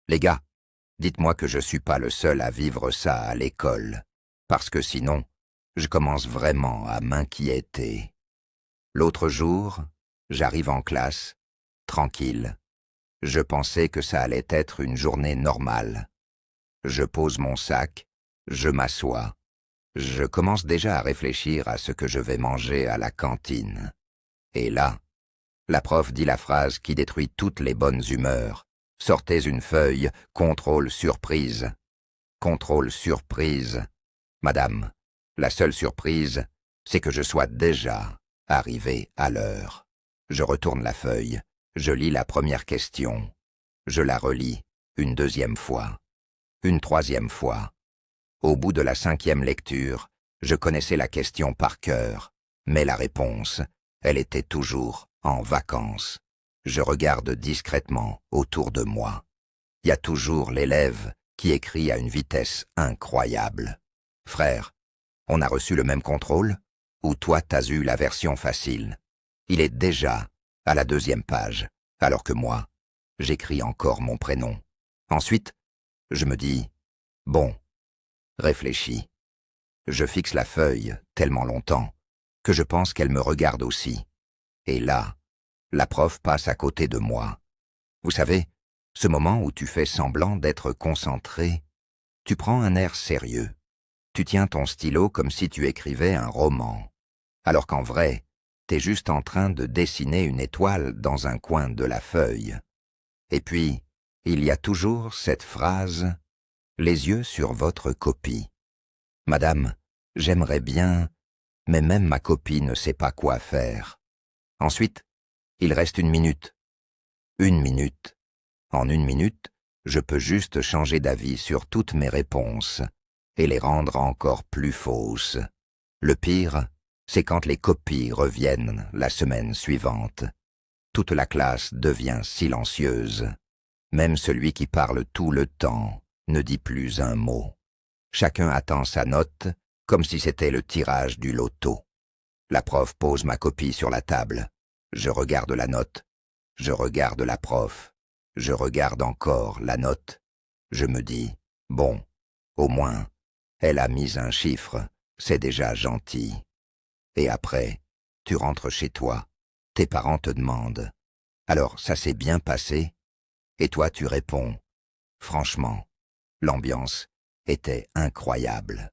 Les gars, dites-moi que je suis pas le seul à vivre ça à l'école, parce que sinon, je commence vraiment à m'inquiéter. L'autre jour, j'arrive en classe, tranquille. Je pensais que ça allait être une journée normale. Je pose mon sac, je m'assois. Je commence déjà à réfléchir à ce que je vais manger à la cantine. Et là, la prof dit la phrase qui détruit toutes les bonnes humeurs. Sortez une feuille, contrôle surprise. Contrôle surprise. Madame, la seule surprise, c'est que je sois déjà arrivé à l'heure. Je retourne la feuille, je lis la première question. Je la relis une deuxième fois, une troisième fois. Au bout de la 5e lecture, je connaissais la question par cœur, mais la réponse, elle était toujours en vacances. Je regarde discrètement autour de moi. Il y a toujours l'élève qui écrit à une vitesse incroyable. Frère, on a reçu le même contrôle, ou toi t'as eu la version facile? Il est déjà à la 2e page, alors que moi, j'écris encore mon prénom. Ensuite, je me dis, bon, réfléchis. Je fixe la feuille tellement longtemps que je pense qu'elle me regarde aussi. Et là, la prof passe à côté de moi. Vous savez, ce moment où tu fais semblant d'être concentré, tu prends un air sérieux. Tu tiens ton stylo comme si tu écrivais un roman, alors qu'en vrai, t'es juste en train de dessiner une étoile dans un coin de la feuille. Et puis, il y a toujours cette phrase « Les yeux sur votre copie ». Madame, j'aimerais bien, mais même ma copie ne sait pas quoi faire. Ensuite, il reste 1 minute. 1 minute. En 1 minute, je peux juste changer d'avis sur toutes mes réponses et les rendre encore plus fausses. Le pire, c'est quand les copies reviennent la semaine suivante. Toute la classe devient silencieuse. Même celui qui parle tout le temps ne dit plus un mot. Chacun attend sa note comme si c'était le tirage du loto. La prof pose ma copie sur la table. Je regarde la note. Je regarde la prof. Je regarde encore la note. Je me dis, bon, au moins, elle a mis un chiffre, c'est déjà gentil. Et après, tu rentres chez toi. Tes parents te demandent, alors ça s'est bien passé? Et toi tu réponds, franchement, l'ambiance était incroyable.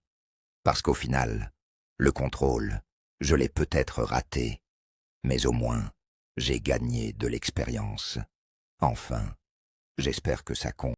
Parce qu'au final, le contrôle, je l'ai peut-être raté, mais au moins, j'ai gagné de l'expérience. Enfin, j'espère que ça compte.